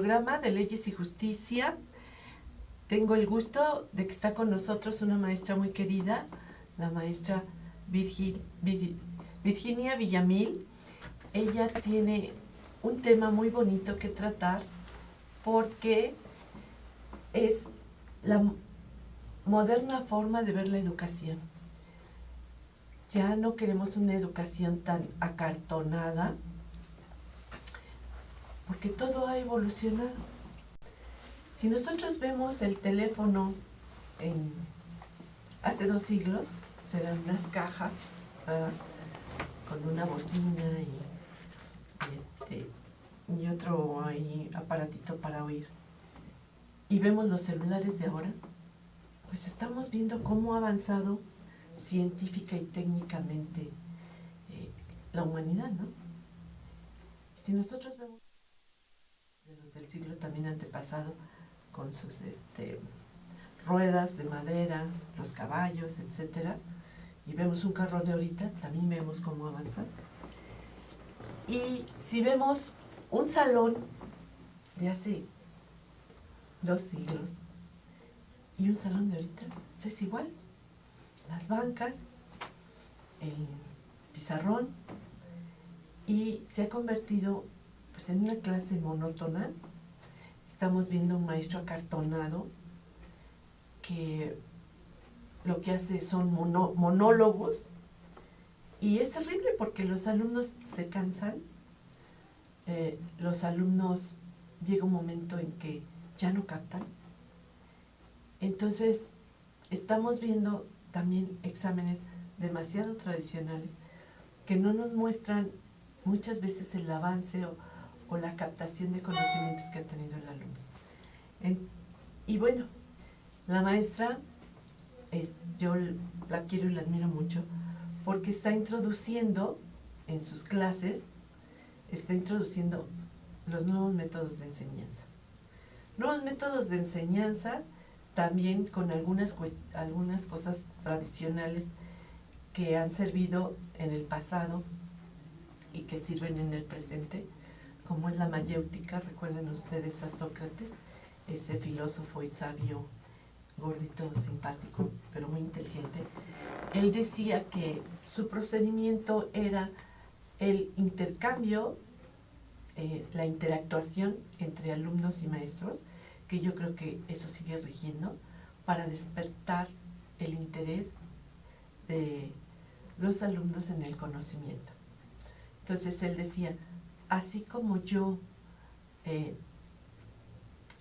programa de Leyes y Justicia. Tengo el gusto de que está con nosotros una maestra muy querida, la maestra Virginia Villamil. Ella tiene un tema muy bonito que tratar porque es la moderna forma de ver la educación. Ya no queremos una educación tan acartonada, porque todo ha evolucionado. Si nosotros vemos el teléfono hace 2 siglos, serán unas cajas, ¿verdad?, con una bocina y otro ahí aparatito para oír. Y vemos los celulares de ahora, pues estamos viendo cómo ha avanzado científica y técnicamente la humanidad, ¿no? Si nosotros vemos de los del siglo también antepasado, con sus ruedas de madera, los caballos, etcétera, y vemos un carro de ahorita, también vemos cómo avanza. Y si vemos un salón de hace 2 siglos y un salón de ahorita, es igual. Las bancas, el pizarrón, y se ha convertido pues en una clase monótona. Estamos viendo un maestro acartonado que lo que hace son monólogos, y es terrible porque los alumnos se cansan, los alumnos llega un momento en que ya no captan. Entonces estamos viendo también exámenes demasiado tradicionales que no nos muestran muchas veces el avance o la captación de conocimientos que ha tenido el alumno. Y bueno, la maestra, yo la quiero y la admiro mucho porque está introduciendo en sus clases, está introduciendo los nuevos métodos de enseñanza. Nuevos métodos de enseñanza también con algunas cosas tradicionales que han servido en el pasado y que sirven en el presente, como es la mayéutica. Recuerden ustedes a Sócrates, ese filósofo y sabio, gordito, simpático, pero muy inteligente. Él decía que su procedimiento era el intercambio, la interactuación entre alumnos y maestros, que yo creo que eso sigue rigiendo, para despertar el interés de los alumnos en el conocimiento. Entonces él decía, así como yo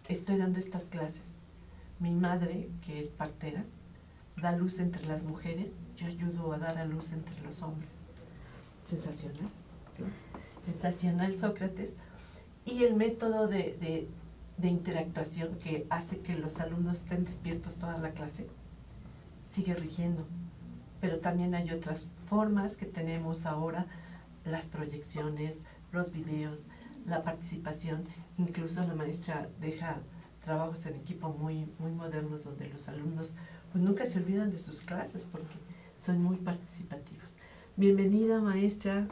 estoy dando estas clases, mi madre, que es partera, da luz entre las mujeres, yo ayudo a dar a luz entre los hombres. Sensacional, ¿no? Sensacional Sócrates. Y el método de interactuación que hace que los alumnos estén despiertos toda la clase sigue rigiendo. Pero también hay otras formas que tenemos ahora, las proyecciones, los videos, la participación. Incluso la maestra deja trabajos en equipo muy modernos donde los alumnos pues nunca se olvidan de sus clases porque son muy participativos. Bienvenida, maestra.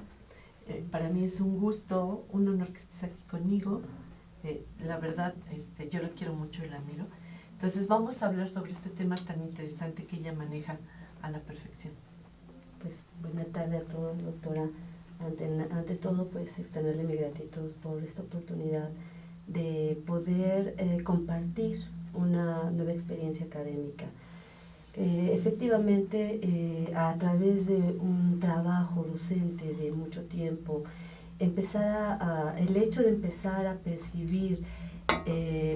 Para mí es un gusto, un honor que estés aquí conmigo. La verdad, yo la quiero mucho y la admiro. Entonces vamos a hablar sobre este tema tan interesante que ella maneja a la perfección. Pues buena tarde a todos, doctora. Ante todo, pues extenderle mi gratitud por esta oportunidad de poder compartir una nueva experiencia académica. Efectivamente, a través de un trabajo docente de mucho tiempo, el hecho de empezar a percibir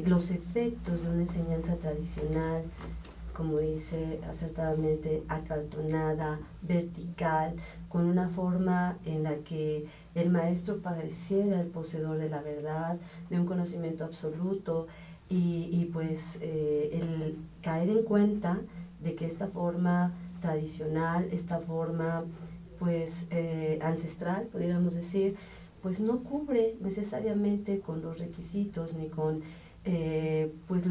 los efectos de una enseñanza tradicional, como dice acertadamente, acartonada, vertical, con una forma en la que el maestro pareciera el poseedor de la verdad, de un conocimiento absoluto, y pues el caer en cuenta de que esta forma tradicional, esta forma pues ancestral, pudiéramos decir, pues no cubre necesariamente con los requisitos ni con pues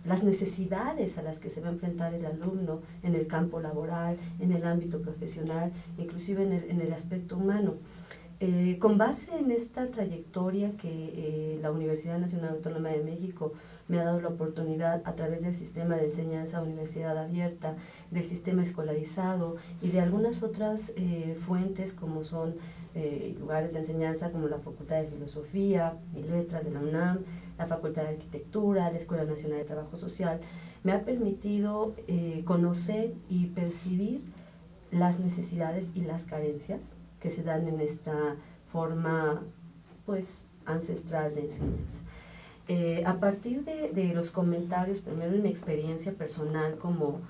las necesidades a las que se va a enfrentar el alumno en el campo laboral, en el ámbito profesional, inclusive en el aspecto humano. Con base en esta trayectoria que la Universidad Nacional Autónoma de México me ha dado la oportunidad a través del sistema de enseñanza universidad abierta, del sistema escolarizado y de algunas otras fuentes como son lugares de enseñanza como la Facultad de Filosofía y Letras de la UNAM, la Facultad de Arquitectura, la Escuela Nacional de Trabajo Social, me ha permitido conocer y percibir las necesidades y las carencias que se dan en esta forma pues ancestral de enseñanza. A partir de los comentarios, primero en mi experiencia personal como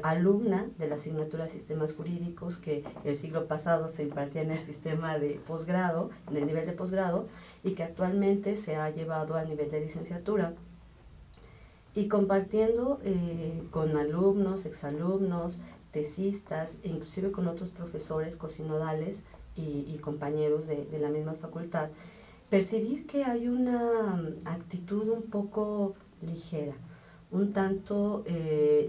alumna de la asignatura de Sistemas Jurídicos, que el siglo pasado se impartía en el sistema de posgrado, en el nivel de posgrado, y que actualmente se ha llevado al nivel de licenciatura. Y compartiendo con alumnos, exalumnos, tesistas, e inclusive con otros profesores cosinodales y compañeros de la misma facultad, percibir que hay una actitud un poco ligera, un tanto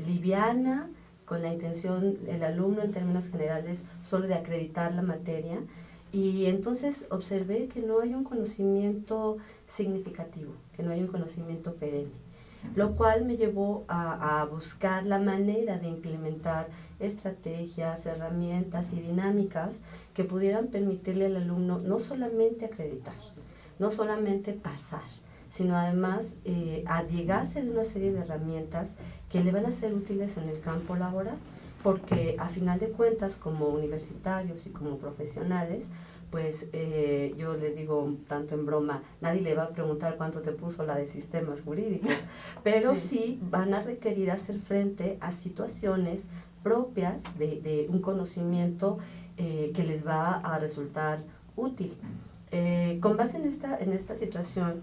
liviana, con la intención, el alumno en términos generales, solo de acreditar la materia, y entonces observé que no hay un conocimiento significativo, que no hay un conocimiento perenne, lo cual me llevó a buscar la manera de implementar estrategias, herramientas y dinámicas que pudieran permitirle al alumno no solamente acreditar, no solamente pasar, sino además allegarse de una serie de herramientas que le van a ser útiles en el campo laboral, porque a final de cuentas, como universitarios y como profesionales, pues yo les digo tanto en broma, nadie le va a preguntar cuánto te puso la de sistemas jurídicos, pero sí van a requerir hacer frente a situaciones propias de un conocimiento que les va a resultar útil. Con base en esta situación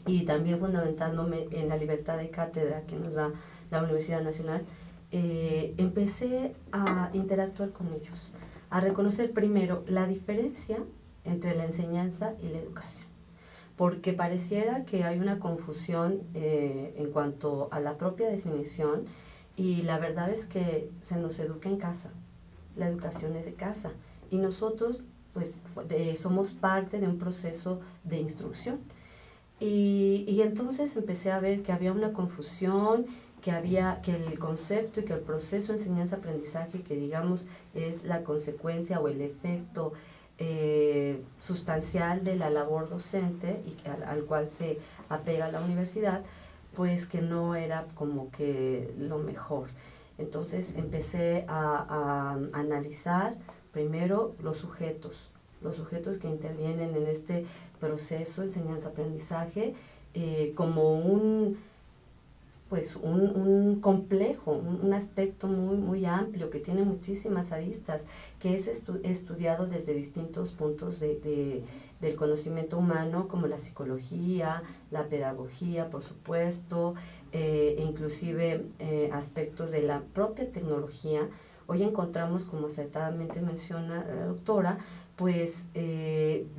y también fundamentándome en la libertad de cátedra que nos da la Universidad Nacional, empecé a interactuar con ellos, a reconocer primero la diferencia entre la enseñanza y la educación, porque pareciera que hay una confusión en cuanto a la propia definición, y la verdad es que se nos educa en casa, la educación es de casa, y nosotros pues somos parte de un proceso de instrucción. Y entonces empecé a ver que había una confusión, que el concepto y que el proceso de enseñanza-aprendizaje, que digamos es la consecuencia o el efecto sustancial de la labor docente y al cual se apega la universidad, pues que no era como que lo mejor. Entonces empecé a analizar primero los sujetos que intervienen en este proceso de enseñanza-aprendizaje como un complejo, un aspecto muy, muy amplio que tiene muchísimas aristas, que es estudiado desde distintos puntos del conocimiento humano, como la psicología, la pedagogía, por supuesto, inclusive aspectos de la propia tecnología. Hoy encontramos, como acertadamente menciona la doctora, pues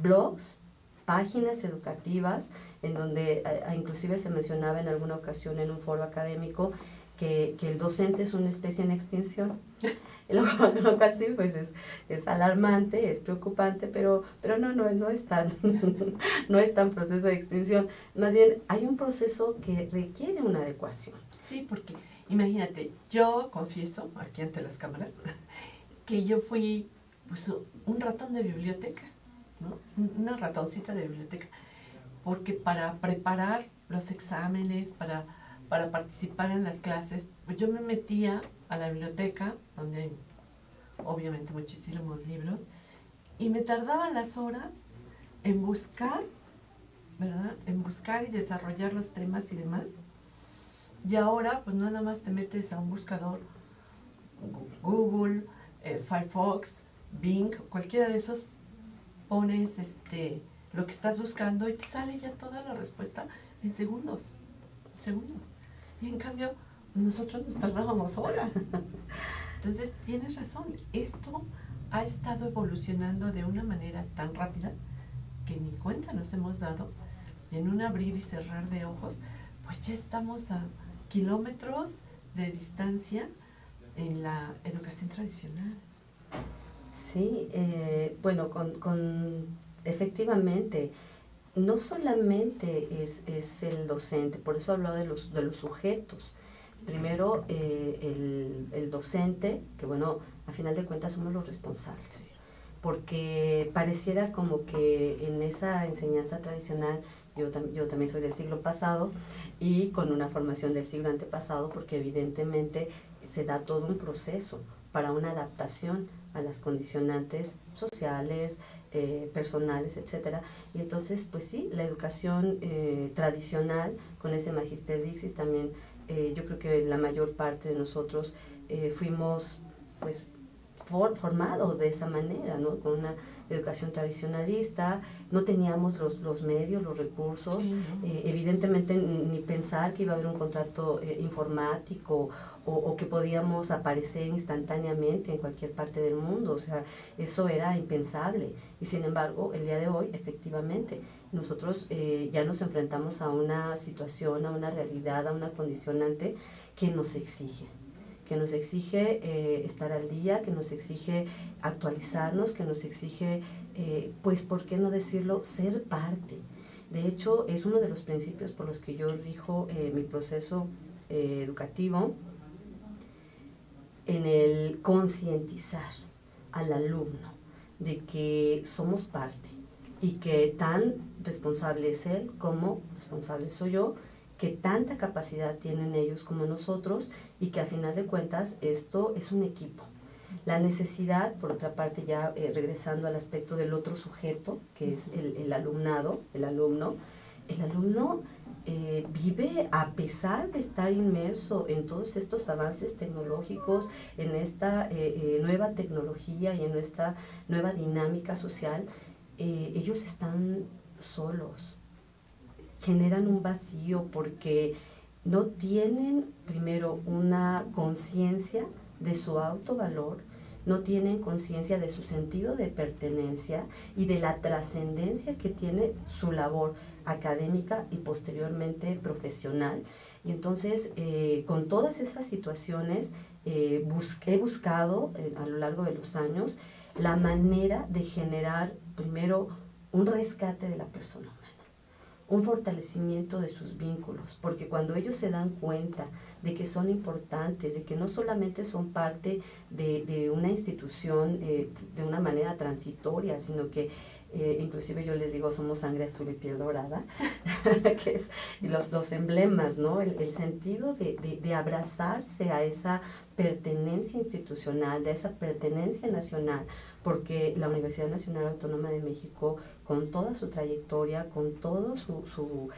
blogs, páginas educativas, en donde inclusive se mencionaba en alguna ocasión en un foro académico que el docente es una especie en extinción, lo cual sí, pues es alarmante, es preocupante, pero no es tan no es tan proceso de extinción, más bien hay un proceso que requiere una adecuación. Sí, porque imagínate, yo confieso aquí ante las cámaras que yo fui pues un ratón de biblioteca, ¿no? Una ratoncita de biblioteca, porque para preparar los exámenes, para participar en las clases, pues yo me metía a la biblioteca, donde hay obviamente muchísimos libros, y me tardaba las horas en buscar, ¿verdad? En buscar y desarrollar los temas y demás. Y ahora, pues nada más te metes a un buscador, Google, Firefox, Bing, cualquiera de esos, pones lo que estás buscando y te sale ya toda la respuesta en segundos. Y en cambio, nosotros nos tardábamos horas. Entonces, tienes razón, esto ha estado evolucionando de una manera tan rápida que ni cuenta nos hemos dado. Y en un abrir y cerrar de ojos, pues ya estamos a kilómetros de distancia en la educación tradicional. Sí, bueno, efectivamente, no solamente es el docente, por eso hablaba de los sujetos. Primero, el docente, que bueno, a final de cuentas somos los responsables, porque pareciera como que en esa enseñanza tradicional, yo también soy del siglo pasado y con una formación del siglo antepasado, porque evidentemente se da todo un proceso para una adaptación a las condicionantes sociales, personales, etcétera. Y entonces, pues sí, la educación tradicional, con ese Magister Dixis también, yo creo que la mayor parte de nosotros fuimos, pues, formados de esa manera, ¿no? Con una educación tradicionalista, no teníamos los medios, los recursos, sí, ¿no? Evidentemente ni pensar que iba a haber un contrato informático o que podíamos aparecer instantáneamente en cualquier parte del mundo, o sea, eso era impensable. Y sin embargo, el día de hoy, efectivamente, nosotros ya nos enfrentamos a una situación, a una realidad, a una condicionante que nos exige estar al día, que nos exige actualizarnos, que nos exige, pues, ¿por qué no decirlo?, ser parte. De hecho, es uno de los principios por los que yo rijo mi proceso educativo, en el concientizar al alumno de que somos parte y que tan responsable es él como responsable soy yo, que tanta capacidad tienen ellos como nosotros y que a final de cuentas esto es un equipo. La necesidad, por otra parte, ya regresando al aspecto del otro sujeto, que es el alumnado, el alumno vive a pesar de estar inmerso en todos estos avances tecnológicos, en esta nueva tecnología y en esta nueva dinámica social, ellos están solos. Generan un vacío porque no tienen, primero, una conciencia de su autovalor, no tienen conciencia de su sentido de pertenencia y de la trascendencia que tiene su labor académica y posteriormente profesional. Y entonces, con todas esas situaciones, he buscado a lo largo de los años la manera de generar, primero, un rescate de la persona humana, un fortalecimiento de sus vínculos, porque cuando ellos se dan cuenta de que son importantes, de que no solamente son parte de una institución de una manera transitoria, sino que inclusive yo les digo, somos sangre azul y piel dorada, que es los emblemas, ¿no? El sentido de abrazarse a esa pertenencia institucional, de esa pertenencia nacional, porque la Universidad Nacional Autónoma de México, con toda su trayectoria, con todo su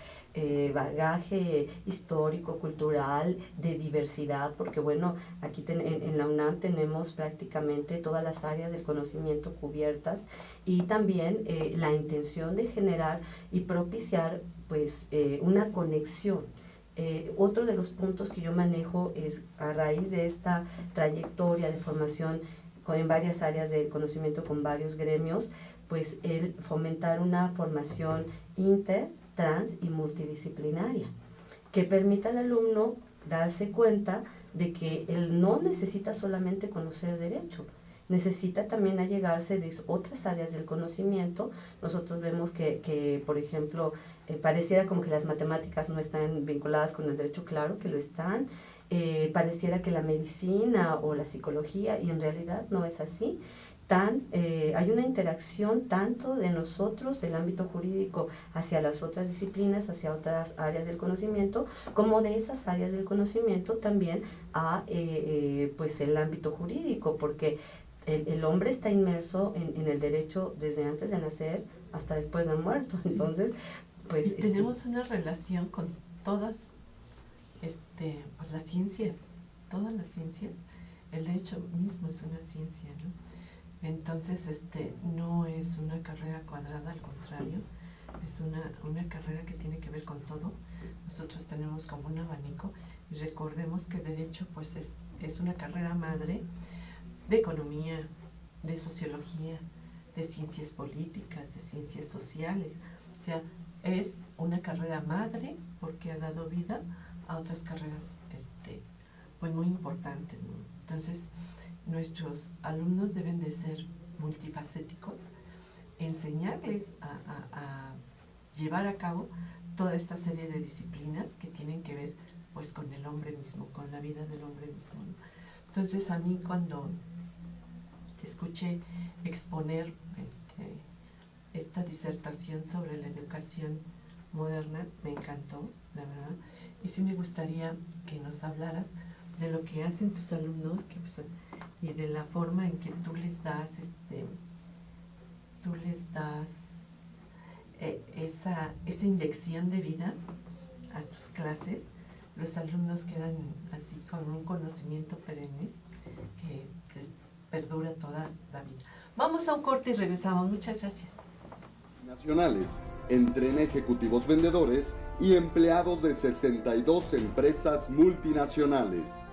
bagaje histórico, cultural, de diversidad, porque bueno, aquí en la UNAM tenemos prácticamente todas las áreas del conocimiento cubiertas, y también la intención de generar y propiciar, pues, una conexión. Otro de los puntos que yo manejo es, a raíz de esta trayectoria de formación en varias áreas del conocimiento con varios gremios, pues el fomentar una formación inter, trans y multidisciplinaria, que permita al alumno darse cuenta de que él no necesita solamente conocer derecho, necesita también allegarse de otras áreas del conocimiento. Nosotros vemos que por ejemplo, pareciera como que las matemáticas no están vinculadas con el derecho, claro que lo están. Pareciera que la medicina o la psicología, y en realidad no es así. Hay una interacción tanto de nosotros, del ámbito jurídico, hacia las otras disciplinas, hacia otras áreas del conocimiento, como de esas áreas del conocimiento también a pues el ámbito jurídico, porque el hombre está inmerso en el derecho desde antes de nacer hasta después de muerto. Entonces, pues... Y tenemos una relación con todas pues las ciencias, todas las ciencias. El derecho mismo es una ciencia, ¿no? Entonces, no es una carrera cuadrada, al contrario, es una carrera que tiene que ver con todo. Nosotros tenemos como un abanico, y recordemos que derecho pues es una carrera madre de economía, de sociología, de ciencias políticas, de ciencias sociales. O sea, es una carrera madre porque ha dado vida a otras carreras pues muy importantes, ¿no? Entonces, nuestros alumnos deben de ser multifacéticos, enseñarles a llevar a cabo toda esta serie de disciplinas que tienen que ver pues con el hombre mismo, con la vida del hombre mismo, ¿no? Entonces a mí cuando escuché exponer esta disertación sobre la educación moderna, me encantó, la verdad, y sí me gustaría que nos hablaras de lo que hacen tus alumnos, que, pues, y de la forma en que tú les das esa inyección de vida a tus clases. Los alumnos quedan así con un conocimiento perenne que les perdura toda la vida. Vamos a un corte y regresamos. Muchas gracias. Nacionales. Entrena ejecutivos vendedores y empleados de 62 empresas multinacionales.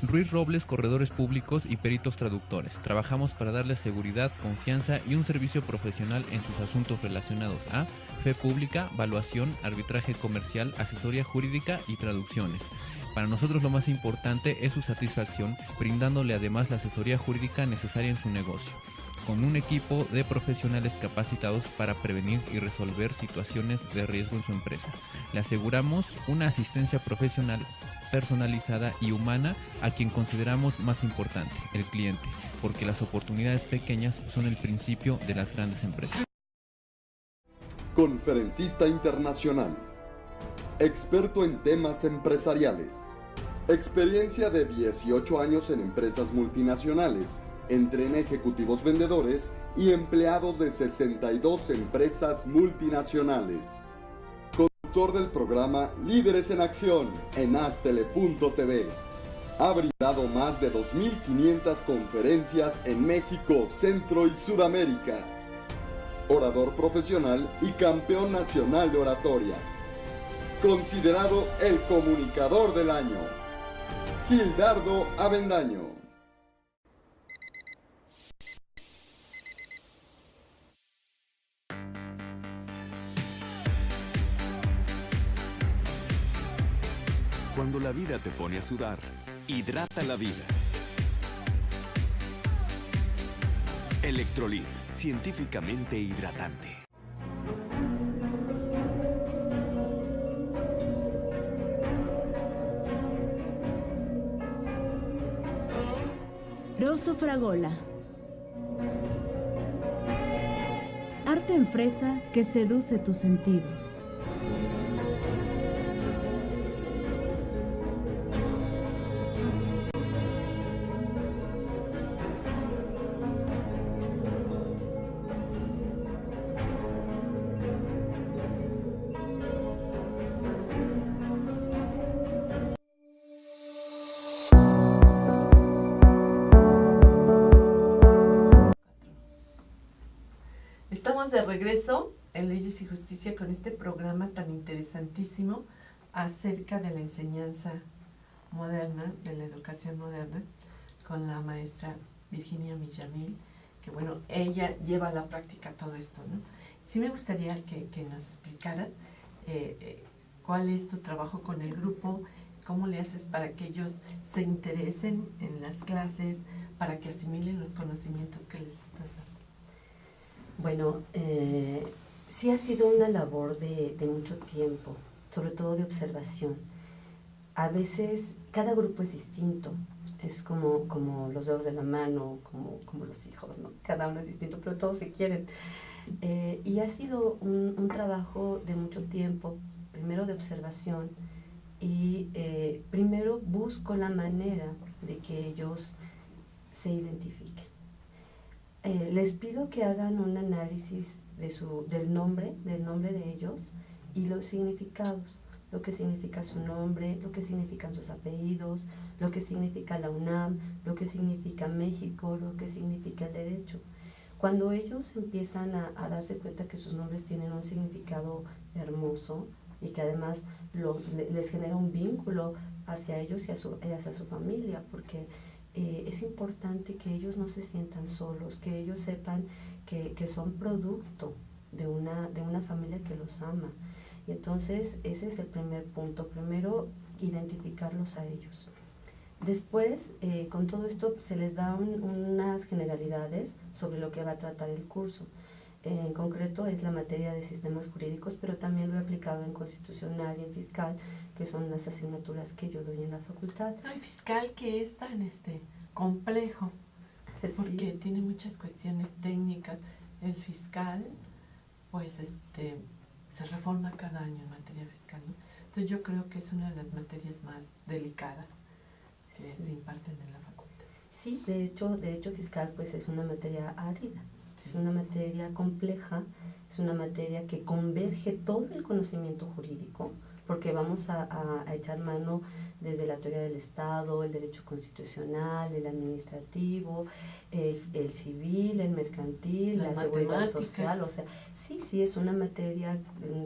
Ruiz Robles, corredores públicos y peritos traductores. Trabajamos para darles seguridad, confianza y un servicio profesional en sus asuntos relacionados a fe pública, valuación, arbitraje comercial, asesoría jurídica y traducciones. Para nosotros lo más importante es su satisfacción, brindándole además la asesoría jurídica necesaria en su negocio, con un equipo de profesionales capacitados para prevenir y resolver situaciones de riesgo en su empresa. Le aseguramos una asistencia profesional personalizada y humana a quien consideramos más importante, el cliente, porque las oportunidades pequeñas son el principio de las grandes empresas. Conferencista internacional. Experto en temas empresariales. Experiencia de 18 años en empresas multinacionales. Entrena ejecutivos vendedores y empleados de 62 empresas multinacionales. Conductor del programa Líderes en Acción en Astele.tv. Ha brindado más de 2.500 conferencias en México, Centro y Sudamérica. Orador profesional y campeón nacional de oratoria. Considerado el comunicador del año. Gildardo Avendaño. Cuando la vida te pone a sudar, hidrata la vida. Electrolit, científicamente hidratante. Rosso Fragola. Arte en fresa que seduce tus sentidos. Estamos de regreso en Leyes y Justicia con este programa tan interesantísimo acerca de la enseñanza moderna, de la educación moderna, con la maestra Virginia Millamil, que bueno, ella lleva a la práctica todo esto, ¿no? Sí me gustaría que nos explicaras cuál es tu trabajo con el grupo, cómo le haces para que ellos se interesen en las clases, para que asimilen los conocimientos que les estás dando. Bueno, sí ha sido una labor de mucho tiempo, sobre todo de observación. A veces cada grupo es distinto, es como los dedos de la mano, como los hijos, ¿no? cada uno es distinto, pero todos se quieren. Y ha sido un trabajo de mucho tiempo, primero de observación, y primero busco la manera de que ellos se identifiquen. Les pido que hagan un análisis del nombre de ellos y los significados, lo que significa su nombre, lo que significan sus apellidos, lo que significa la UNAM, lo que significa México, lo que significa el derecho. Cuando ellos empiezan a darse cuenta que sus nombres tienen un significado hermoso y que además les genera un vínculo hacia ellos y hacia su familia, porque es importante que ellos no se sientan solos, que ellos sepan que son producto de una familia que los ama. Y entonces ese es el primer punto, primero identificarlos a ellos. Después, con todo esto se les da unas generalidades sobre lo que va a tratar el curso. En concreto es la materia de sistemas jurídicos, pero también lo he aplicado en constitucional y en fiscal, que son las asignaturas que yo doy en la facultad. No, el fiscal que es tan complejo, porque tiene muchas cuestiones técnicas. El fiscal, pues se reforma cada año en materia fiscal, ¿no? Entonces yo creo que es una de las materias más delicadas que se imparten en la facultad. Sí, de hecho fiscal pues es una materia árida, es una materia compleja, es una materia que converge todo el conocimiento jurídico, porque vamos a echar mano desde la teoría del Estado, el derecho constitucional, el administrativo, el civil, el mercantil, la seguridad social, o sea, sí, es una materia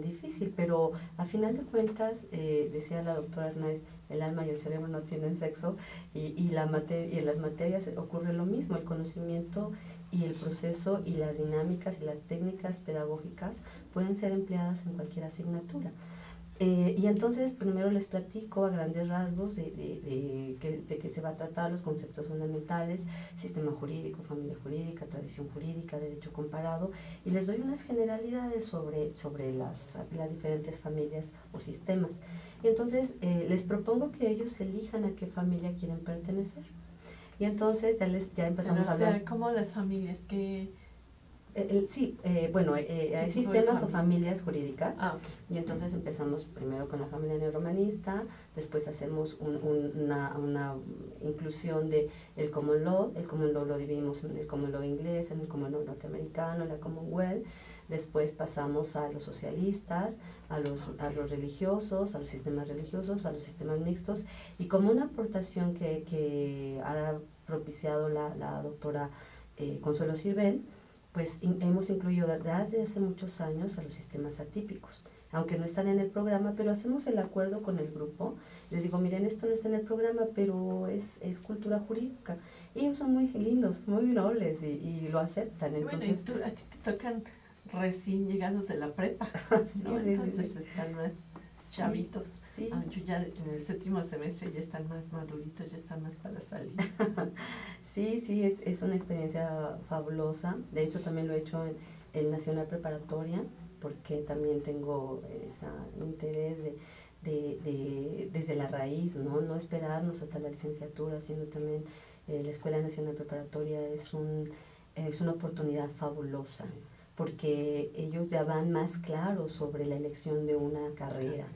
difícil, pero a final de cuentas, decía la doctora Arnaiz, el alma y el cerebro no tienen sexo, y en las materias ocurre lo mismo, el conocimiento y el proceso y las dinámicas y las técnicas pedagógicas pueden ser empleadas en cualquier asignatura. Y entonces primero les platico a grandes rasgos de qué se va a tratar, los conceptos fundamentales, sistema jurídico, familia jurídica, tradición jurídica, derecho comparado, y les doy unas generalidades sobre las diferentes familias o sistemas. Y entonces les propongo que ellos elijan a qué familia quieren pertenecer. Y entonces ya empezamos a hablar. O sea, ¿cómo las familias que...? Hay sistemas o familias jurídicas. Okay. Y entonces empezamos primero con la familia neorromanista, después hacemos una inclusión de el common law. El common law lo dividimos en el common law inglés, en el common law norteamericano, en la Commonwealth. Después pasamos a los socialistas, a los religiosos, a los sistemas religiosos, a los sistemas mixtos. Y como una aportación que ha propiciado la doctora Consuelo Sirven, pues hemos incluido desde hace muchos años a los sistemas atípicos, aunque no están en el programa, pero hacemos el acuerdo con el grupo. Les digo, miren, esto no está en el programa, pero es cultura jurídica. Y ellos son muy lindos, muy nobles y lo aceptan. Entonces, bueno, a ti te tocan recién llegados de la prepa, ¿no? Sí, entonces están más chavitos. Sí. Yo ya en el 7º semestre ya están más maduritos, ya están más para salir. Sí, es una experiencia fabulosa. De hecho, también lo he hecho en Nacional Preparatoria, porque también tengo ese interés desde la raíz, no esperarnos hasta la licenciatura, sino también la Escuela Nacional Preparatoria es una oportunidad fabulosa, porque ellos ya van más claros sobre la elección de una carrera.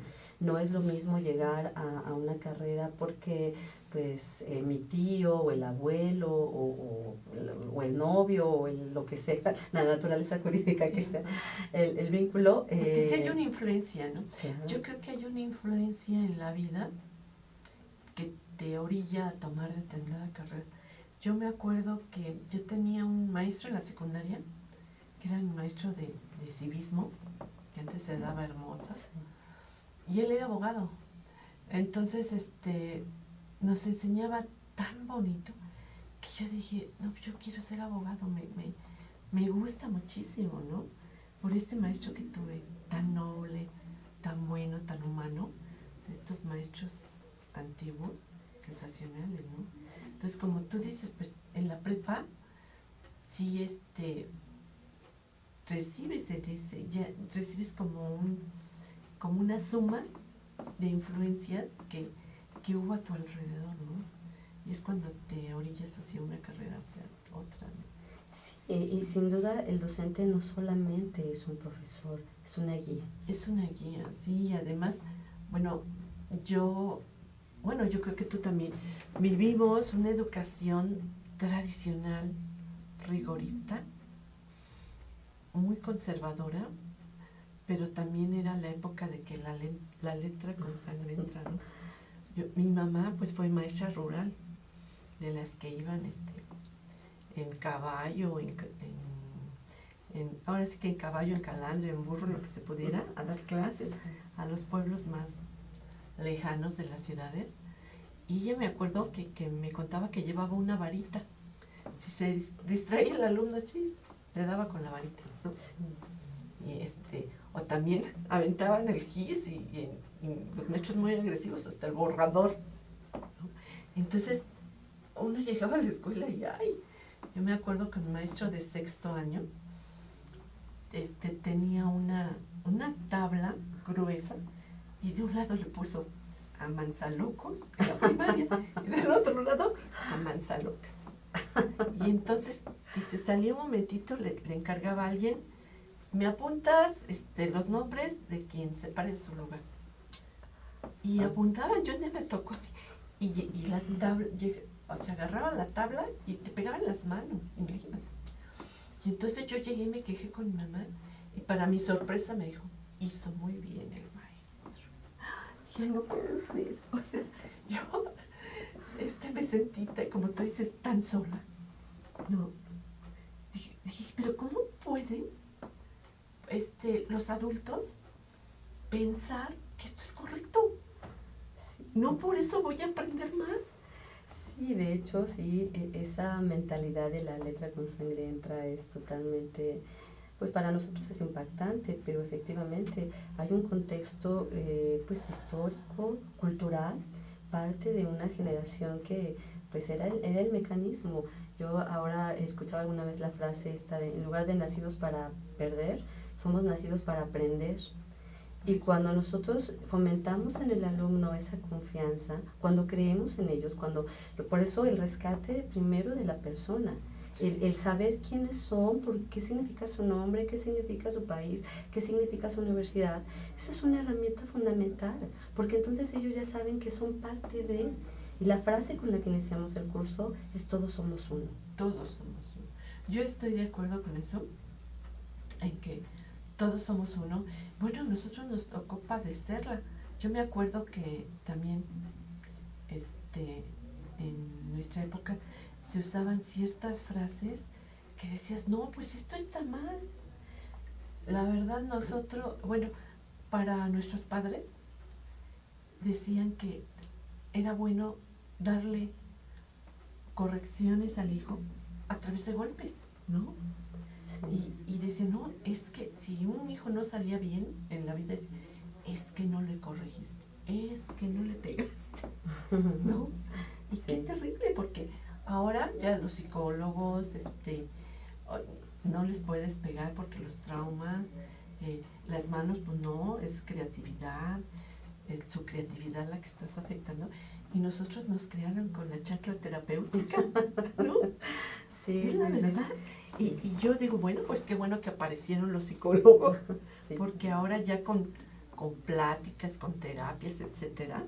No es lo mismo llegar a una carrera porque pues mi tío o el abuelo o el novio o lo que sea, la naturaleza jurídica que sea, el vínculo. Porque sí hay una influencia, ¿no? Claro. Yo creo que hay una influencia en la vida que te orilla a tomar determinada carrera. Yo me acuerdo que yo tenía un maestro en la secundaria, que era un maestro de civismo, que antes se daba Hermosa, y él era abogado. Entonces, nos enseñaba tan bonito que yo dije, no, yo quiero ser abogado, me gusta muchísimo, ¿no? Por este maestro que tuve, tan noble, tan bueno, tan humano, de estos maestros antiguos, sensacionales, ¿no? Entonces, como tú dices, pues en la prepa, sí, recibes como una suma de influencias que hubo a tu alrededor, ¿no? Y es cuando te orillas hacia una carrera, hacia otra, ¿no? Sí, Y sin duda el docente no solamente es un profesor, es una guía. Es una guía, sí, y además, yo creo que tú también vivimos una educación tradicional, rigorista, muy conservadora, pero también era la época de que la letra con sangre entra, ¿no? Mi mamá pues fue maestra rural, de las que iban en caballo, ahora sí que en caballo, en calandria, en burro, lo que se pudiera, a dar clases a los pueblos más lejanos de las ciudades. Y ella me acuerdo que me contaba que llevaba una varita. Si se distraía el alumno, le daba con la varita, ¿no? Y o también aventaban el gis y los maestros muy agresivos, hasta el borrador, ¿no? Entonces, uno llegaba a la escuela y yo me acuerdo que un maestro de 6º año tenía una tabla gruesa y de un lado le puso a Manzalocos en la primaria y del otro lado a Manzalocas. Y entonces, si se salía un momentito, le encargaba a alguien: me apuntas los nombres de quien se pare en su lugar. Y apuntaban, yo no me tocó. Y la tabla, agarraba la tabla y te pegaban las manos, imagínate. Y entonces yo llegué y me quejé con mi mamá, y para mi sorpresa me dijo: hizo muy bien el maestro. Ya no puede ser. O sea, yo me sentí, como tú dices, tan sola. No. Dije, pero ¿cómo pueden los adultos pensar que esto es correcto? No por eso voy a aprender más. Sí, de hecho, sí, esa mentalidad de la letra con sangre entra es totalmente, pues para nosotros es impactante, pero efectivamente hay un contexto pues histórico, cultural, parte de una generación que pues era el mecanismo. Yo ahora he escuchado alguna vez la frase esta de: en lugar de nacidos para perder, somos nacidos para aprender. Y cuando nosotros fomentamos en el alumno esa confianza, cuando creemos en ellos, por eso el rescate primero de la persona, el saber quiénes son, qué significa su nombre, qué significa su país, qué significa su universidad, eso es una herramienta fundamental, porque entonces ellos ya saben que son parte de. Y la frase con la que iniciamos el curso es: todos somos uno. Todos somos uno. Yo estoy de acuerdo con eso, en que todos somos uno. Bueno, a nosotros nos tocó padecerla. Yo me acuerdo que también en nuestra época se usaban ciertas frases que decías: no, pues esto está mal. La verdad, para nuestros padres decían que era bueno darle correcciones al hijo a través de golpes, ¿no? Sí. Y decían: no, es que si un hijo no salía bien en la vida, es que no le corregiste, es que no le pegaste, ¿no? Y sí, qué terrible, porque ahora ya los psicólogos no les puedes pegar porque los traumas, las manos, pues no, es creatividad, es su creatividad la que estás afectando. Y nosotros nos criaron con la chancla terapéutica, ¿no? Sí, es la verdad. Y yo digo, bueno, pues qué bueno que aparecieron los psicólogos, sí, porque ahora ya con pláticas, con terapias, etcétera,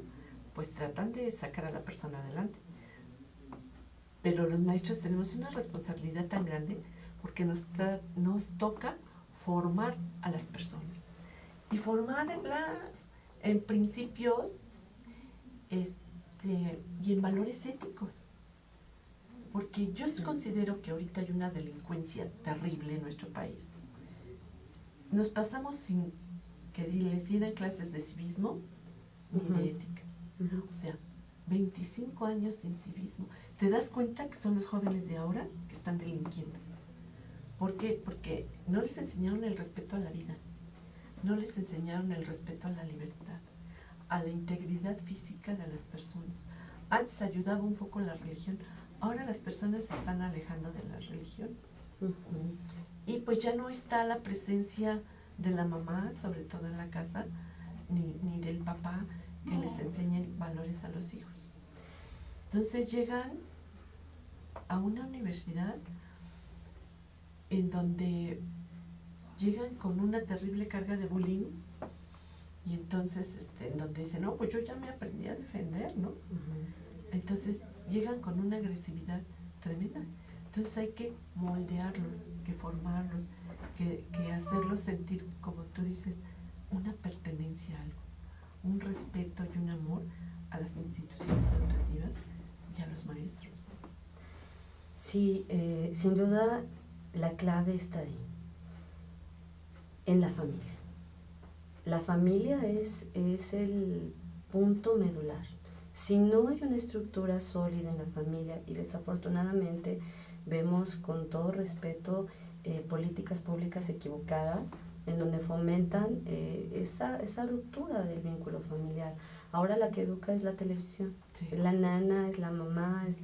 pues tratan de sacar a la persona adelante. Pero los maestros tenemos una responsabilidad tan grande porque nos toca formar a las personas y formarlas en principios y en valores éticos. Porque yo considero que ahorita hay una delincuencia terrible en nuestro país. Nos pasamos sin que les dieran clases de civismo ni de ética. O sea, 25 años sin civismo. ¿Te das cuenta que son los jóvenes de ahora que están delinquiendo? ¿Por qué? Porque no les enseñaron el respeto a la vida, no les enseñaron el respeto a la libertad, a la integridad física de las personas. Antes ayudaba un poco la religión, ahora las personas se están alejando de las religiones. Y pues ya no está la presencia de la mamá, sobre todo en la casa, ni del papá, que les enseñen valores a los hijos. Entonces llegan a una universidad en donde llegan con una terrible carga de bullying y entonces en donde dicen, no, pues yo ya me aprendí a defender, ¿no? Entonces llegan con una agresividad tremenda. Entonces hay que moldearlos, que formarlos, que hacerlos sentir, como tú dices, una pertenencia a algo, un respeto y un amor a las instituciones educativas y a los maestros. Sí, sin duda la clave está ahí, en la familia. La familia es el punto medular. Si no hay una estructura sólida en la familia, y desafortunadamente vemos con todo respeto políticas públicas equivocadas en donde fomentan esa ruptura del vínculo familiar. Ahora la que educa es la televisión, Sí. es la nana, es la mamá, es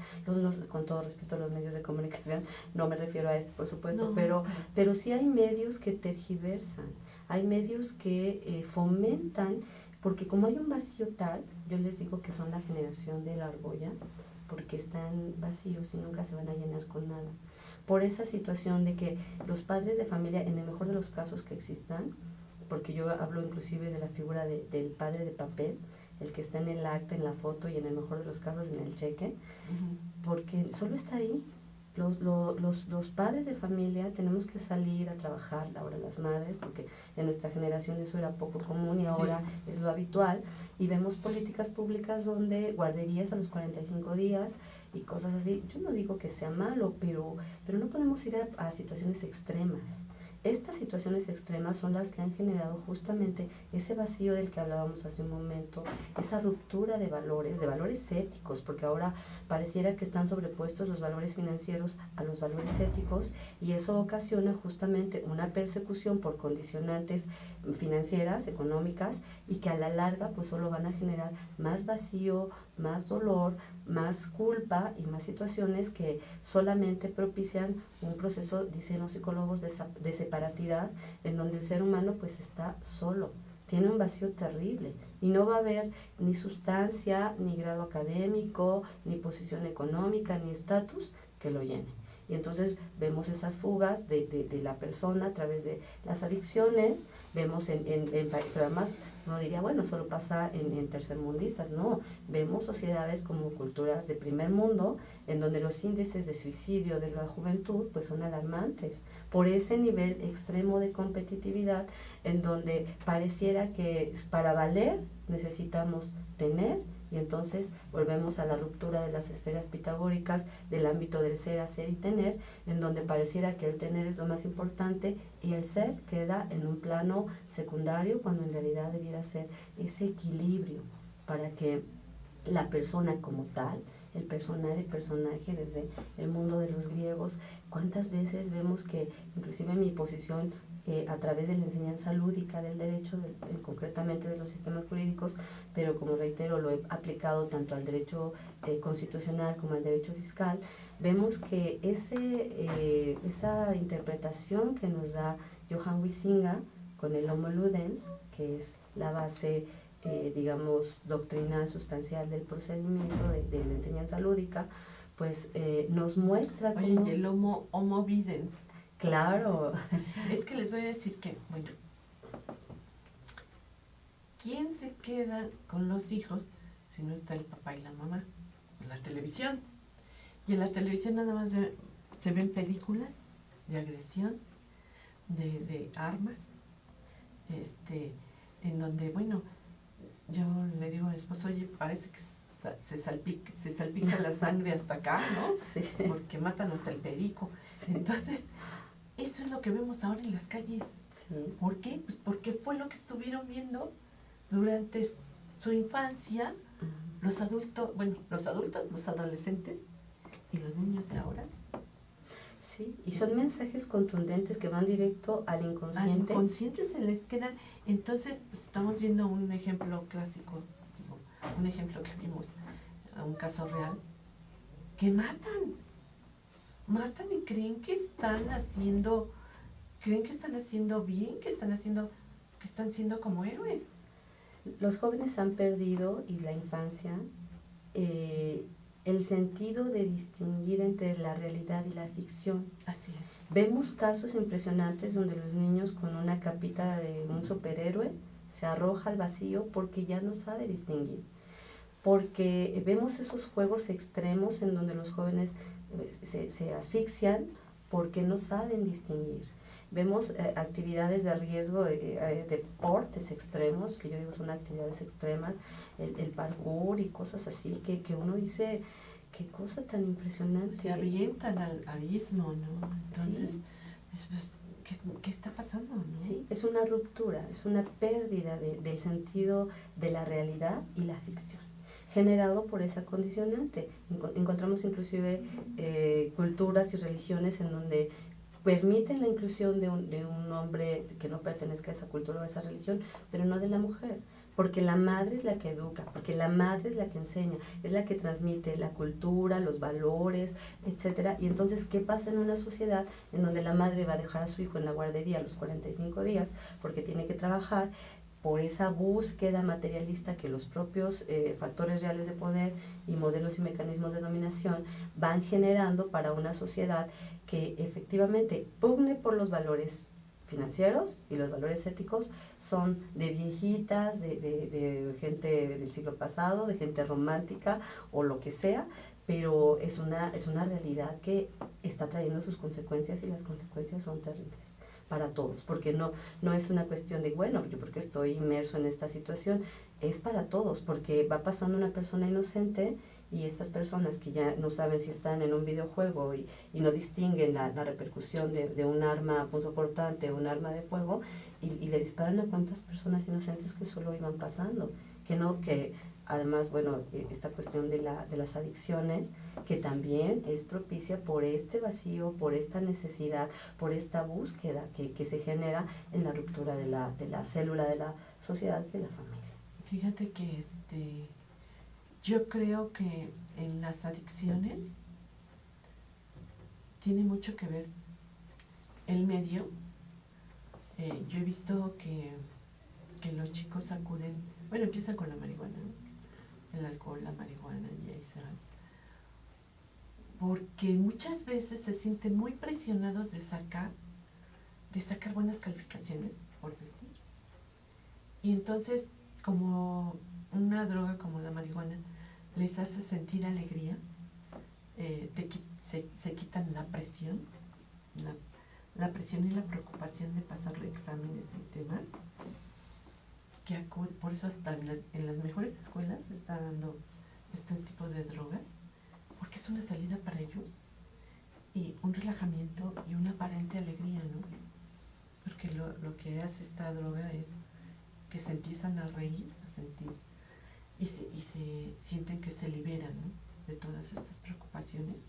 con todo respeto a los medios de comunicación, no me refiero a esto por supuesto, No, pero sí hay medios que tergiversan, hay medios que fomentan, porque como hay un vacío tal, yo les digo que son la generación de la argolla, porque están vacíos y nunca se van a llenar con nada. Por esa situación de que los padres de familia, en el mejor de los casos que existan, porque yo hablo inclusive de la figura del padre de papel, el que está en el acta, en la foto y en el mejor de los casos en el cheque, porque solo está ahí. Los padres de familia tenemos que salir a trabajar, ahora las madres, porque en nuestra generación eso era poco común y ahora sí es lo habitual, y vemos políticas públicas donde guarderías a los 45 días y cosas así. Yo no digo que sea malo, pero no podemos ir a situaciones extremas. Estas situaciones extremas son las que han generado justamente ese vacío del que hablábamos hace un momento, esa ruptura de valores éticos, porque ahora pareciera que están sobrepuestos los valores financieros a los valores éticos, y eso ocasiona justamente una persecución por condicionantes financieras, económicas, y que a la larga pues solo van a generar más vacío, más dolor, más culpa y más situaciones que solamente propician un proceso, dicen los psicólogos, de separatidad, en donde el ser humano pues está solo, tiene un vacío terrible y no va a haber ni sustancia, ni grado académico, ni posición económica, ni estatus que lo llene. Y entonces vemos esas fugas de la persona a través de las adicciones, vemos pero además uno diría, bueno, solo pasa en tercermundistas, no, vemos sociedades como culturas de primer mundo, en donde los índices de suicidio de la juventud pues son alarmantes, por ese nivel extremo de competitividad, en donde pareciera que para valer necesitamos tener, y entonces volvemos a la ruptura de las esferas pitagóricas del ámbito del ser, hacer y tener, en donde pareciera que el tener es lo más importante y el ser queda en un plano secundario, cuando en realidad debiera ser ese equilibrio para que la persona como tal, el personaje desde el mundo de los griegos. ¿Cuántas veces vemos que inclusive mi posición a través de la enseñanza lúdica del derecho, concretamente de los sistemas jurídicos, pero como reitero, lo he aplicado tanto al derecho constitucional como al derecho fiscal, vemos que esa interpretación que nos da Johann Huizinga con el Homo Ludens, que es la base, digamos, doctrinal, sustancial del procedimiento de la enseñanza lúdica, pues nos muestra cómo... Oye, cómo... y el Homo Videns. Claro. Es que les voy a decir que, bueno, ¿quién se queda con los hijos si no está el papá y la mamá? La televisión. Y en la televisión nada más se ven películas de agresión, de armas, en donde, bueno, yo le digo a mi esposo, oye, parece que se salpica la sangre hasta acá, ¿no? Sí. Porque matan hasta el perico. Sí. Entonces, eso es lo que vemos ahora en las calles. Sí. ¿Por qué? Pues porque fue lo que estuvieron viendo durante su infancia los adultos, los adolescentes y los niños de ahora. Sí, y son mensajes contundentes que van directo al inconsciente. Al inconsciente se les quedan. Entonces, pues, estamos viendo un ejemplo clásico, un ejemplo que vimos, un caso real, que matan y creen que están haciendo bien, que están siendo como héroes. Los jóvenes han perdido, y la infancia, el sentido de distinguir entre la realidad y la ficción. Así es. Vemos casos impresionantes donde los niños con una capita de un superhéroe se arroja al vacío porque ya no sabe distinguir. Porque vemos esos juegos extremos en donde los jóvenes se asfixian porque no saben distinguir. Vemos actividades de riesgo, deportes extremos, que yo digo son actividades extremas, el parkour y cosas así, que uno dice, qué cosa tan impresionante. Se avientan al abismo, ¿no? Entonces, Sí. después, ¿qué está pasando, no? Sí, es una ruptura, es una pérdida del sentido de la realidad y la ficción, generado por esa condicionante. Encontramos inclusive culturas y religiones en donde permiten la inclusión de un hombre que no pertenezca a esa cultura o a esa religión, pero no de la mujer, porque la madre es la que educa, porque la madre es la que enseña, es la que transmite la cultura, los valores, etcétera. Y entonces, ¿qué pasa en una sociedad en donde la madre va a dejar a su hijo en la guardería a los 45 días porque tiene que trabajar? Por esa búsqueda materialista que los propios factores reales de poder y modelos y mecanismos de dominación van generando para una sociedad que efectivamente pugne por los valores financieros y los valores éticos, son de viejitas, de gente del siglo pasado, de gente romántica o lo que sea, pero es una realidad que está trayendo sus consecuencias y las consecuencias son terribles para todos, porque no es una cuestión de, bueno, yo porque estoy inmerso en esta situación, es para todos, porque va pasando una persona inocente y estas personas que ya no saben si están en un videojuego y no distinguen la repercusión de un arma punzocortante o un arma de fuego y le disparan a cuantas personas inocentes que solo iban pasando, que además, bueno, esta cuestión de las adicciones, que también es propicia por este vacío, por esta necesidad, por esta búsqueda que se genera en la ruptura de la célula de la sociedad, que es la familia. Fíjate que yo creo que en las adicciones tiene mucho que ver el medio. Yo he visto que los chicos acuden, bueno, empiezan con la marihuana, ¿no? El alcohol, la marihuana, y ahí se van. Porque muchas veces se sienten muy presionados de sacar buenas calificaciones, por decir. Y entonces, como una droga como la marihuana les hace sentir alegría, se quitan la presión, la presión y la preocupación de pasar los exámenes y demás, que por eso hasta en las mejores escuelas se está dando este tipo de drogas, porque es una salida para ellos y un relajamiento y una aparente alegría, ¿no? Porque lo que hace esta droga es que se empiezan a reír, a sentir, y se sienten que se liberan, ¿no?, de todas estas preocupaciones.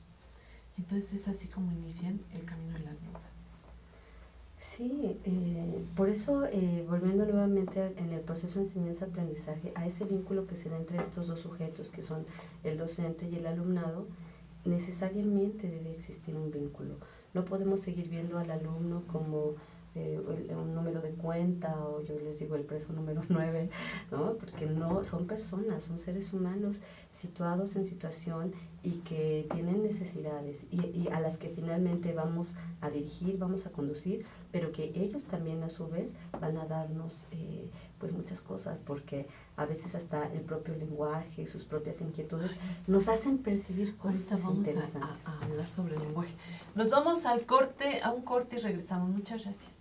Y entonces es así como inician el camino de las drogas. Sí, por eso, volviendo nuevamente en el proceso de enseñanza-aprendizaje, a ese vínculo que se da entre estos dos sujetos, que son el docente y el alumnado, necesariamente debe existir un vínculo. No podemos seguir viendo al alumno como un número de cuenta, o yo les digo el preso número 9, ¿no? Porque no, son personas, son seres humanos situados en situación y que tienen necesidades y a las que finalmente vamos a dirigir, vamos a conducir, pero que ellos también a su vez van a darnos pues muchas cosas, porque a veces hasta el propio lenguaje, sus propias inquietudes nos hacen percibir cosas interesantes. A hablar sobre el lenguaje. Nos vamos a un corte y regresamos. Muchas gracias.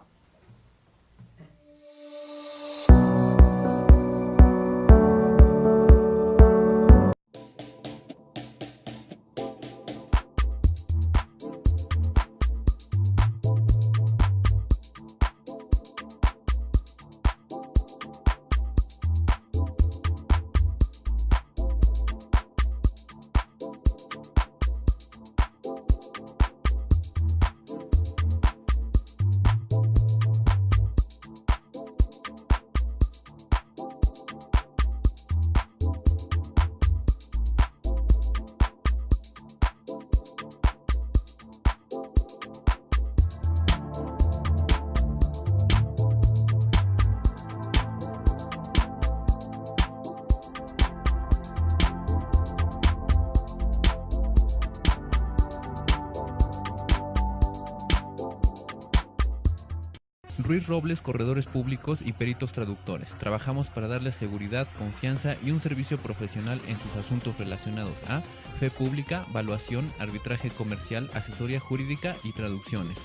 Ruiz Robles, corredores públicos y peritos traductores. Trabajamos para darles seguridad, confianza y un servicio profesional en sus asuntos relacionados a fe pública, valuación, arbitraje comercial, asesoría jurídica y traducciones.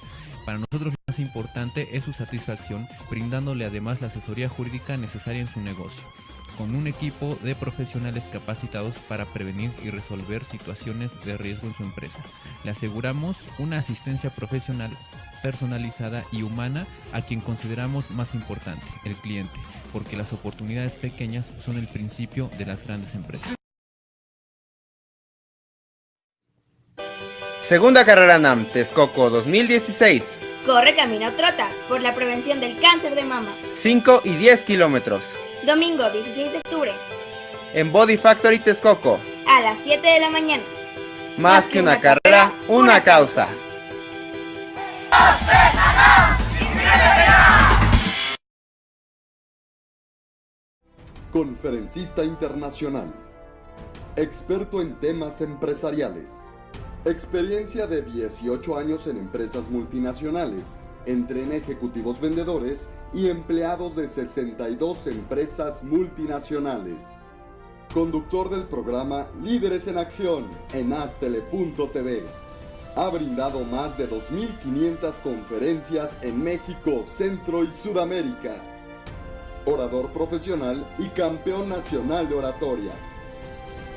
Para nosotros lo más importante es su satisfacción, brindándole además la asesoría jurídica necesaria en su negocio, con un equipo de profesionales capacitados para prevenir y resolver situaciones de riesgo en su empresa. Le aseguramos una asistencia profesional personalizada y humana a quien consideramos más importante, el cliente, porque las oportunidades pequeñas son el principio de las grandes empresas. Segunda carrera NAM Texcoco 2016. Corre, camina o trota por la prevención del cáncer de mama. 5 y 10 kilómetros. Domingo 16 de octubre. En Body Factory Texcoco. A las 7 de la mañana. Más que una carrera, una causa. Conferencista internacional. Experto en temas empresariales. Experiencia de 18 años en empresas multinacionales. Entrena ejecutivos vendedores y empleados de 62 empresas multinacionales. Conductor del programa Líderes en Acción en Astele.tv. Ha brindado más de 2.500 conferencias en México, Centro y Sudamérica. Orador profesional y campeón nacional de oratoria.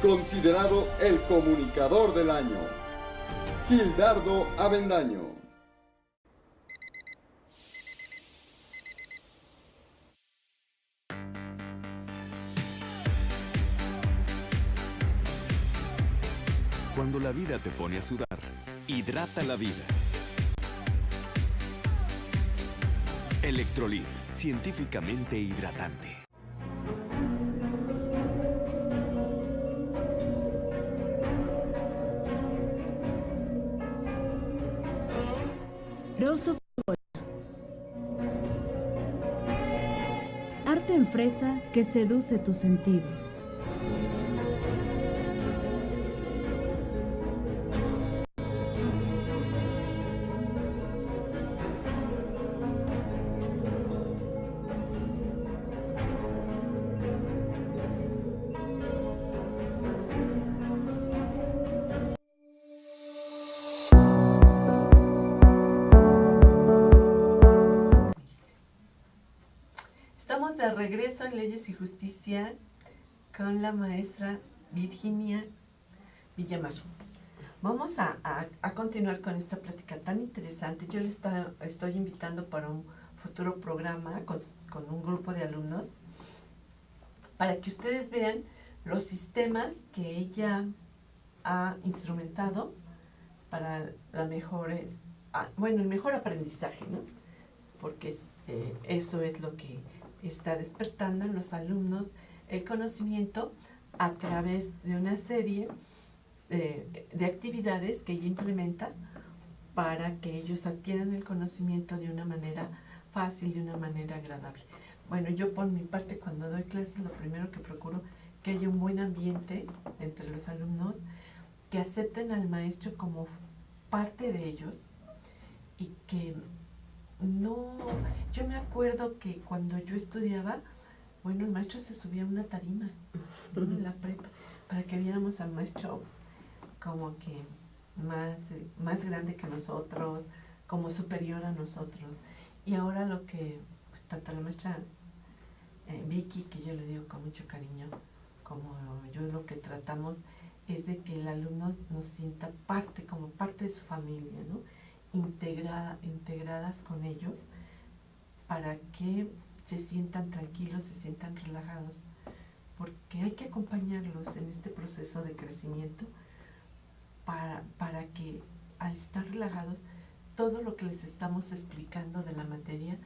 Considerado el comunicador del año. Gildardo Avendaño. Cuando la vida te pone a sudar, hidrata la vida. Electrolit, científicamente hidratante. Rosso Arte en fresa que seduce tus sentidos. Estamos de regreso en Leyes y Justicia con la maestra Virginia Villamar. Vamos a continuar con esta plática tan interesante. Yo le estoy invitando para un futuro programa con un grupo de alumnos para que ustedes vean los sistemas que ella ha instrumentado para el mejor aprendizaje, ¿no? Porque eso es lo que está despertando en los alumnos el conocimiento a través de una serie de actividades que ella implementa para que ellos adquieran el conocimiento de una manera fácil, de una manera agradable. Bueno, yo por mi parte cuando doy clases lo primero que procuro que haya un buen ambiente entre los alumnos, que acepten al maestro como parte de ellos y que yo me acuerdo que cuando yo estudiaba, bueno, el maestro se subía a una tarima en la prepa para que viéramos al maestro como que más grande que nosotros, como superior a nosotros. Y ahora lo que, pues, tanto la maestra Vicky, que yo le digo con mucho cariño, como yo lo que tratamos es de que el alumno nos sienta como parte de su familia, ¿no? Integradas con ellos para que se sientan tranquilos, se sientan relajados, porque hay que acompañarlos en este proceso de crecimiento para que al estar relajados todo lo que les estamos explicando de la materia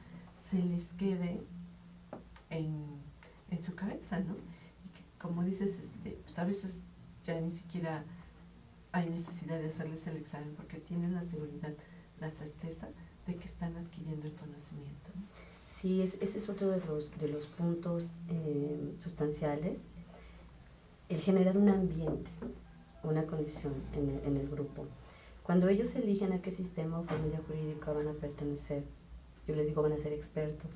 se les quede en su cabeza, ¿no? Y que, como dices, pues a veces ya ni siquiera hay necesidad de hacerles el examen porque tienen la seguridad, la certeza de que están adquiriendo el conocimiento, ¿no? Sí, ese es otro de los puntos sustanciales, el generar un ambiente, una condición en el grupo. Cuando ellos eligen a qué sistema o familia jurídica van a pertenecer, yo les digo van a ser expertos.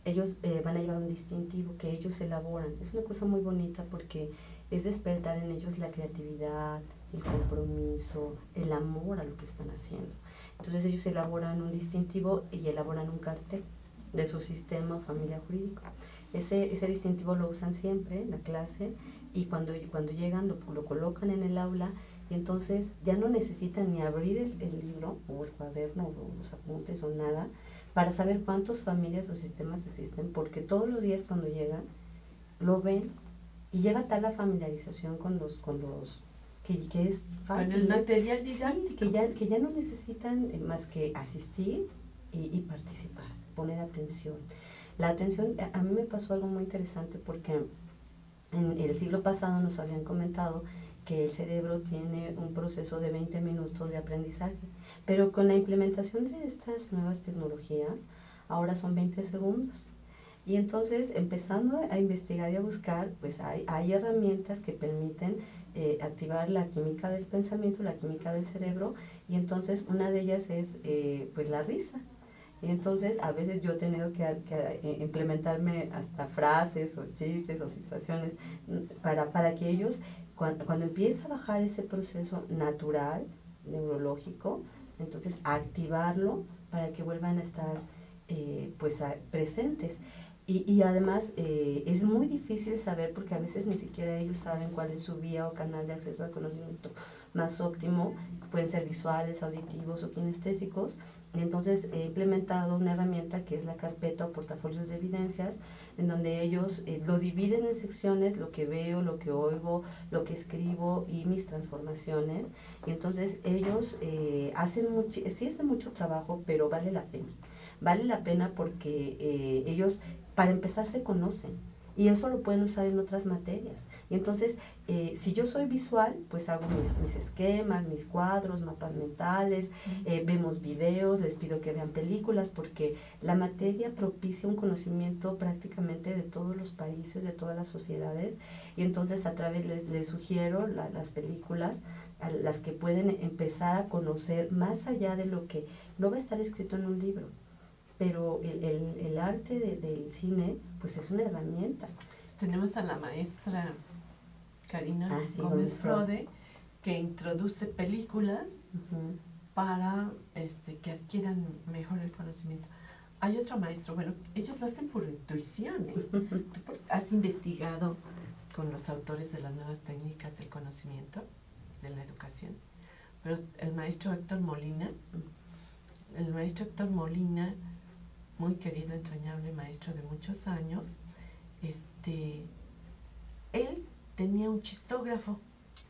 Ellos van a llevar un distintivo que ellos elaboran. Es una cosa muy bonita porque es despertar en ellos la creatividad, el compromiso, el amor a lo que están haciendo. Entonces ellos elaboran un distintivo y elaboran un cartel de su sistema o familia jurídico. Ese distintivo lo usan siempre en la clase y cuando llegan lo colocan en el aula y entonces ya no necesitan ni abrir el libro o el cuaderno o los apuntes o nada para saber cuántas familias o sistemas existen, porque todos los días cuando llegan lo ven y llega tal la familiarización con los que es fácil. Con el material didáctico. Sí, que ya no necesitan más que asistir y participar, poner atención. La atención, a mí me pasó algo muy interesante porque en el siglo pasado nos habían comentado que el cerebro tiene un proceso de 20 minutos de aprendizaje, pero con la implementación de estas nuevas tecnologías, ahora son 20 segundos. Y entonces, empezando a investigar y a buscar, pues hay herramientas que permiten activar la química del pensamiento, la química del cerebro, y entonces una de ellas es pues la risa. Y entonces a veces yo he tenido que implementarme hasta frases o chistes o situaciones para que ellos, cuando empieza a bajar ese proceso natural, neurológico, entonces activarlo para que vuelvan a estar presentes. Y además es muy difícil saber porque a veces ni siquiera ellos saben cuál es su vía o canal de acceso al conocimiento más óptimo. Pueden ser visuales, auditivos o kinestésicos. Y entonces he implementado una herramienta que es la carpeta o portafolios de evidencias, en donde ellos lo dividen en secciones, lo que veo, lo que oigo, lo que escribo y mis transformaciones. Y entonces ellos hacen mucho trabajo, pero vale la pena. Vale la pena porque ellos, para empezar, se conocen y eso lo pueden usar en otras materias. Y entonces, si yo soy visual, pues hago mis esquemas, mis cuadros, mapas mentales, vemos videos, les pido que vean películas, porque la materia propicia un conocimiento prácticamente de todos los países, de todas las sociedades, y entonces a través les sugiero las películas, a las que pueden empezar a conocer más allá de lo que no va a estar escrito en un libro. Pero el arte del cine, pues es una herramienta. Tenemos a la maestra Karina Gómez Frode, que introduce películas para que adquieran mejor el conocimiento. Hay otro maestro, bueno, ellos lo hacen por intuición. Tú has investigado con los autores de las nuevas técnicas del conocimiento, de la educación, pero el maestro Héctor Molina, muy querido, entrañable maestro de muchos años, él tenía un chistógrafo.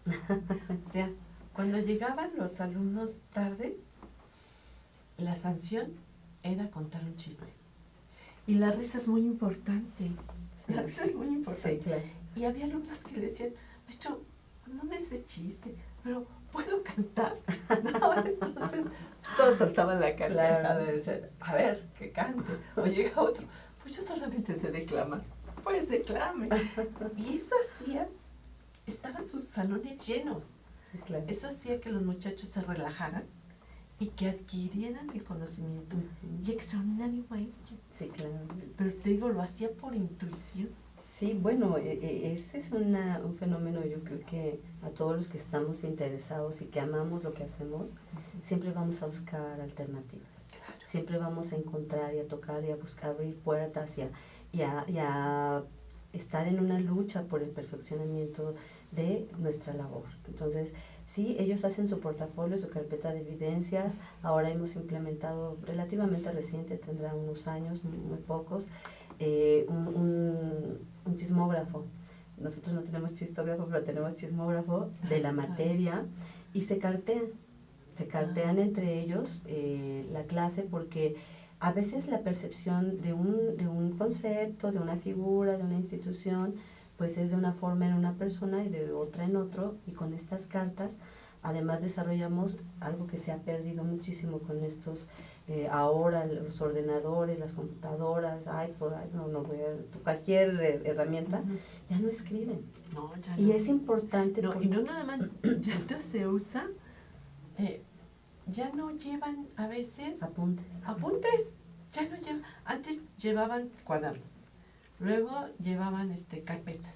O sea, cuando llegaban los alumnos tarde, la sanción era contar un chiste. Y la risa es muy importante. La risa es muy importante. Sí, claro. Y había alumnos que le decían, maestro, no me hace chiste, pero ¿puedo cantar? No, entonces todos soltaban la carcajada de decir, a ver, que cante. O llega otro, pues yo solamente sé declamar. Pues declame. Y eso hacía, estaban sus salones llenos. Sí, claro. Eso hacía que los muchachos se relajaran y que adquirieran el conocimiento. Y extraordinario maestro. Sí, claro. Pero te digo, lo hacía por intuición. Sí, bueno, ese es un fenómeno, yo creo que a todos los que estamos interesados y que amamos lo que hacemos, siempre vamos a buscar alternativas. Claro. Siempre vamos a encontrar y a tocar y a buscar abrir puertas y a estar en una lucha por el perfeccionamiento de nuestra labor. Entonces, sí, ellos hacen su portafolio, su carpeta de evidencias. Ahora hemos implementado relativamente reciente, tendrá unos años, muy pocos, un chismógrafo. Nosotros no tenemos chistógrafo, pero tenemos chismógrafo de la materia y se cartean entre ellos la clase, porque a veces la percepción de un concepto, de una figura, de una institución, pues es de una forma en una persona y de otra en otro, y con estas cartas además desarrollamos algo que se ha perdido muchísimo con estos, ahora los ordenadores, las computadoras, iPod, cualquier herramienta, ya no escriben. No, ya y no. es importante. No, y no nada más, ya no se usa, ya no llevan a veces apuntes. Ya no llevan, antes llevaban cuadernos, luego llevaban carpetas,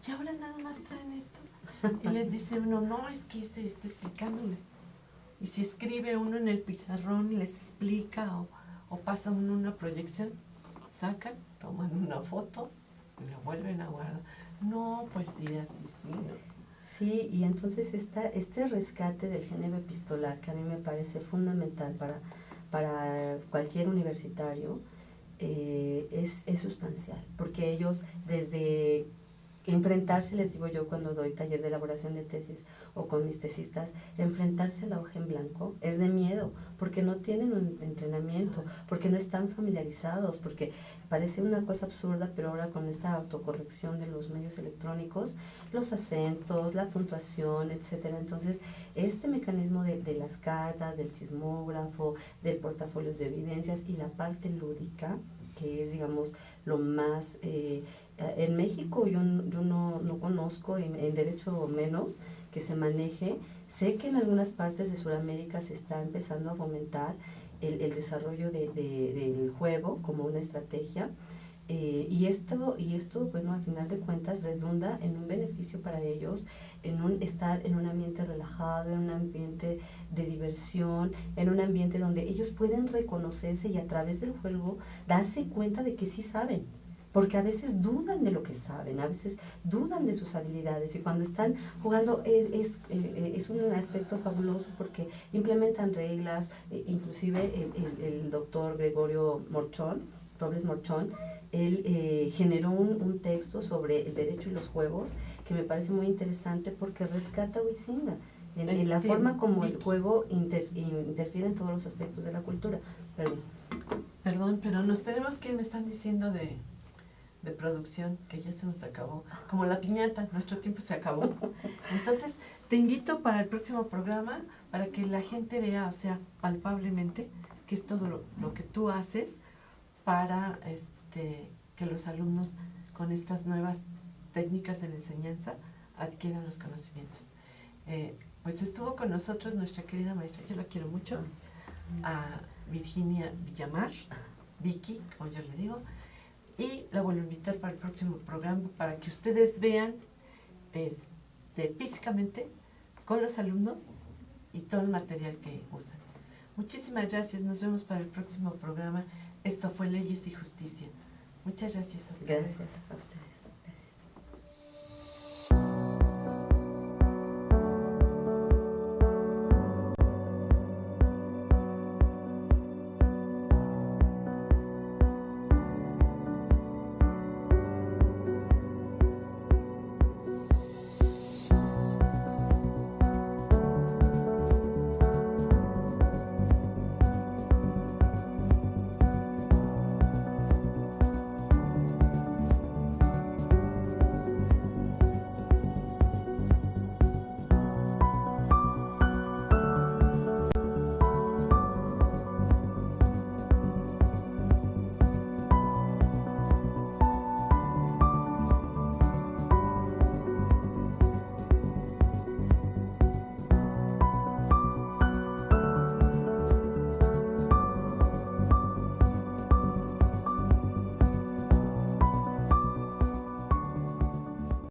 y ahora nada más traen esto. Y les dice uno, no, es que esto está explicándoles. Y si escribe uno en el pizarrón y les explica, o pasan una proyección, sacan, toman una foto y la vuelven a guardar. No, pues sí, así sí, ¿no? Sí, y entonces este rescate del género epistolar, que a mí me parece fundamental para cualquier universitario, es sustancial, porque ellos desde enfrentarse, les digo yo cuando doy taller de elaboración de tesis o con mis tesistas, enfrentarse a la hoja en blanco es de miedo, porque no tienen un entrenamiento, porque no están familiarizados, porque parece una cosa absurda, pero ahora con esta autocorrección de los medios electrónicos, los acentos, la puntuación, etcétera. Entonces, este mecanismo de las cartas, del chismógrafo, del portafolios de evidencias y la parte lúdica, que es, digamos, lo más... en México yo no conozco, en derecho menos, que se maneje. Sé que en algunas partes de Sudamérica se está empezando a fomentar el desarrollo del juego como una estrategia. Y esto, bueno, al final de cuentas redunda en un beneficio para ellos, estar en un ambiente relajado, en un ambiente de diversión, en un ambiente donde ellos pueden reconocerse y a través del juego darse cuenta de que sí saben. Porque a veces dudan de lo que saben, a veces dudan de sus habilidades, y cuando están jugando es un aspecto fabuloso porque implementan reglas. Inclusive el doctor Gregorio Robles Morchón, él generó un texto sobre el derecho y los juegos que me parece muy interesante porque rescata a Huizinga en la forma como el juego interfiere en todos los aspectos de la cultura. Perdón, pero nos tenemos que ir, me están diciendo de producción, que ya se nos acabó, como la piñata, nuestro tiempo se acabó. Entonces, te invito para el próximo programa, para que la gente vea, o sea, palpablemente, que es todo lo que tú haces para que los alumnos con estas nuevas técnicas de la enseñanza adquieran los conocimientos. Pues estuvo con nosotros nuestra querida maestra, yo la quiero mucho, a Virginia Villamar, Vicky, como yo le digo, y la vuelvo a invitar para el próximo programa para que ustedes vean físicamente con los alumnos y todo el material que usan. Muchísimas gracias, nos vemos para el próximo programa. Esto fue Leyes y Justicia. Muchas gracias. Gracias a ustedes.